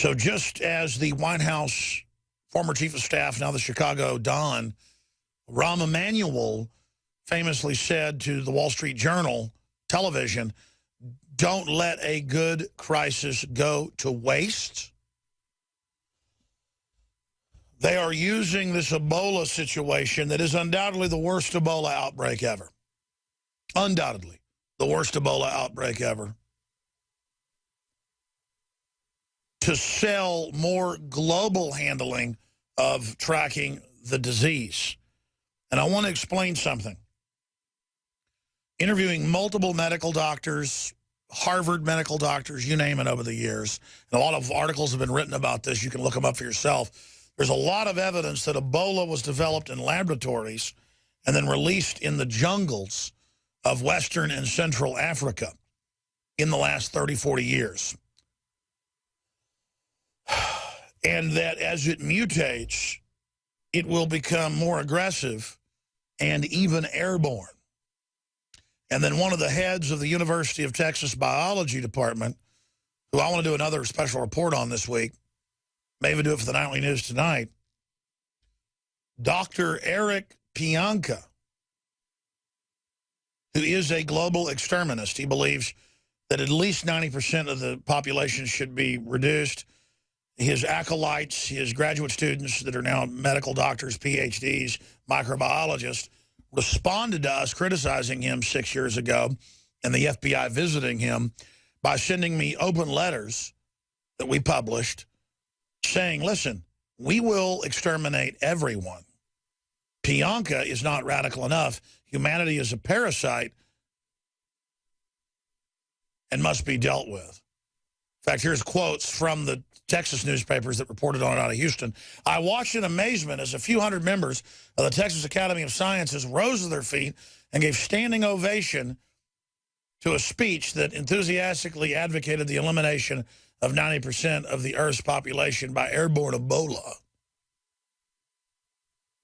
So just as the White House former chief of staff, now the Chicago Don, Rahm Emanuel, famously said to the Wall Street Journal television, "Don't let a good crisis go to waste." They are using this Ebola situation that is undoubtedly the worst Ebola outbreak ever. Undoubtedly the worst Ebola outbreak ever. To sell more global handling of tracking the disease. And I want to explain something. Interviewing multiple medical doctors, Harvard medical doctors, you name it, over the years, and a lot of articles have been written about this. You can look them up for yourself. There's a lot of evidence that Ebola was developed in laboratories and then released in the jungles of Western and Central Africa in the last 30, 40 years. And that as it mutates, it will become more aggressive and even airborne. And then one of the heads of the University of Texas Biology Department, who I want to do another special report on this week, may even do it for the Nightly News tonight, Dr. Eric Pianka, who is a global exterminist. He believes that at least 90% of the population should be reduced. His acolytes, his graduate students that are now medical doctors, PhDs, microbiologists, responded to us criticizing him 6 years ago and the FBI visiting him by sending me open letters that we published saying, listen, we will exterminate everyone. Pianka is not radical enough. Humanity is a parasite and must be dealt with. In fact, here's quotes from the Texas newspapers that reported on it out of Houston. "I watched in amazement as a few hundred members of the Texas Academy of Sciences rose to their feet and gave standing ovation to a speech that enthusiastically advocated the elimination of 90% of the Earth's population by airborne Ebola."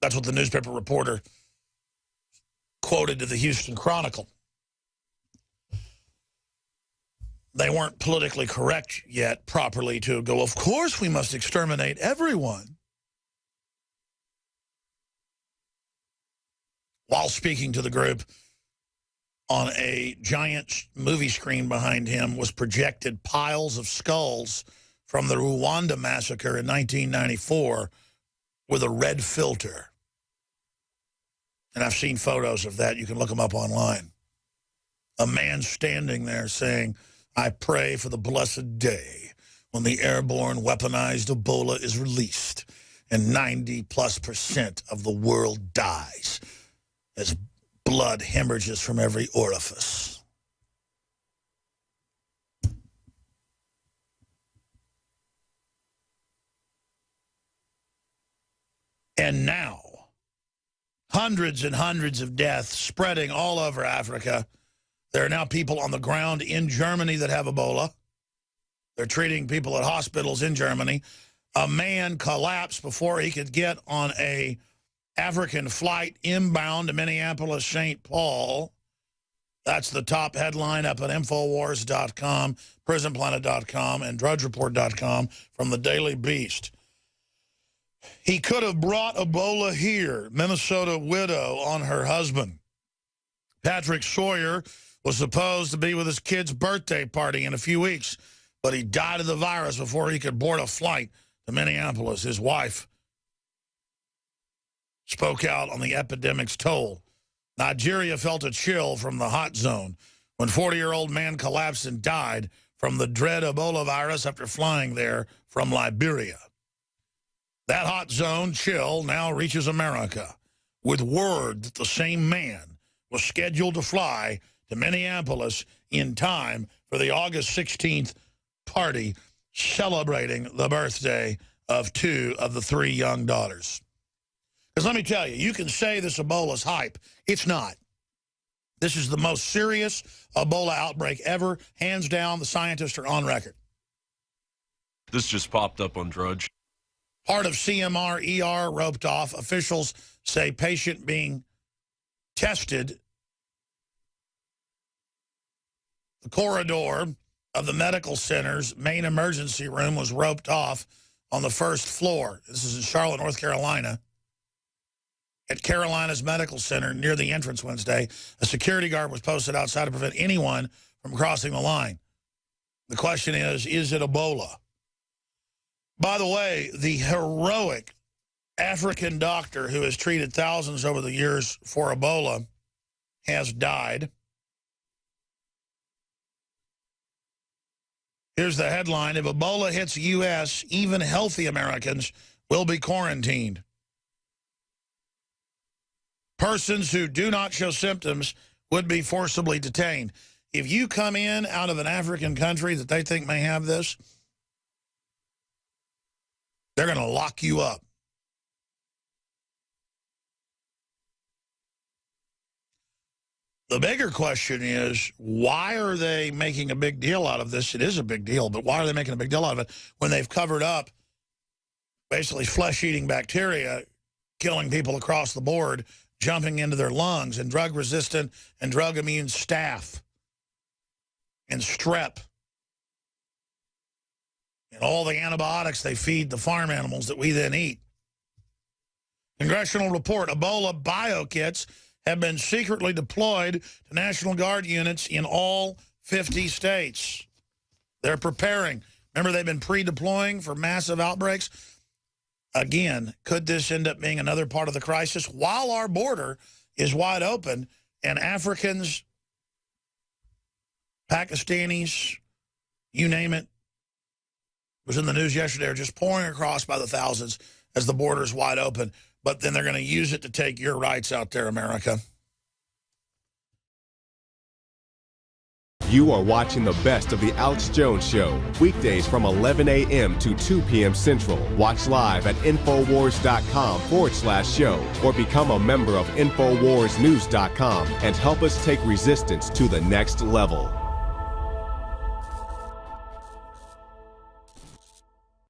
That's what the newspaper reporter quoted to the Houston Chronicle. They weren't politically correct yet properly to go, of course we must exterminate everyone. While speaking to the group, on a giant movie screen behind him was projected piles of skulls from the Rwanda massacre in 1994 with a red filter. And I've seen photos of that. You can look them up online. A man standing there saying, "I pray for the blessed day when the airborne weaponized Ebola is released and 90+% of the world dies as blood hemorrhages from every orifice." And now, hundreds and hundreds of deaths spreading all over Africa. There are now people on the ground in Germany that have Ebola. They're treating people at hospitals in Germany. A man collapsed before he could get on a African flight inbound to Minneapolis-St. Paul. That's the top headline up at Infowars.com, PrisonPlanet.com, and DrudgeReport.com from the Daily Beast. He could have brought Ebola here. Minnesota widow on her husband. Patrick Sawyer was supposed to be with his kid's birthday party in a few weeks, but he died of the virus before he could board a flight to Minneapolis. His wife spoke out on the epidemic's toll. Nigeria felt a chill from the hot zone when 40-year-old man collapsed and died from the dread Ebola virus after flying there from Liberia. That hot zone chill now reaches America with word that the same man was scheduled to fly to Minneapolis in time for the August 16th party celebrating the birthday of 2 of the 3 young daughters. Because let me tell you, you can say this Ebola's hype. It's not. This is the most serious Ebola outbreak ever. Hands down, the scientists are on record. This just popped up on Drudge. Part of CMR ER roped off. Officials say patient being tested. The corridor of the medical center's main emergency room was roped off on the first floor. This is in Charlotte, North Carolina. At Carolina's Medical Center near the entrance Wednesday, a security guard was posted outside to prevent anyone from crossing the line. The question is it Ebola? By the way, the heroic African doctor who has treated thousands over the years for Ebola has died. Here's the headline: if Ebola hits the U.S., even healthy Americans will be quarantined. Persons who do not show symptoms would be forcibly detained. If you come in out of an African country that they think may have this, they're going to lock you up. The bigger question is, why are they making a big deal out of this? It is a big deal, but why are they making a big deal out of it when they've covered up basically flesh-eating bacteria, killing people across the board, jumping into their lungs, and drug-resistant and drug-immune staph, and strep, and all the antibiotics they feed the farm animals that we then eat? Congressional report: Ebola bio-kits have been secretly deployed to National Guard units in all 50 states. They're preparing. Remember, they've been pre-deploying for massive outbreaks. Again, could this end up being another part of the crisis? While our border is wide open and Africans, Pakistanis, you name it, was in the news yesterday, are just pouring across by the thousands as the border is wide open. But then they're going to use it to take your rights out there, America. You are watching the best of the Alex Jones Show, weekdays from 11 a.m. to 2 p.m. Central. Watch live at Infowars.com/show or become a member of InfoWarsNews.com and help us take resistance to the next level.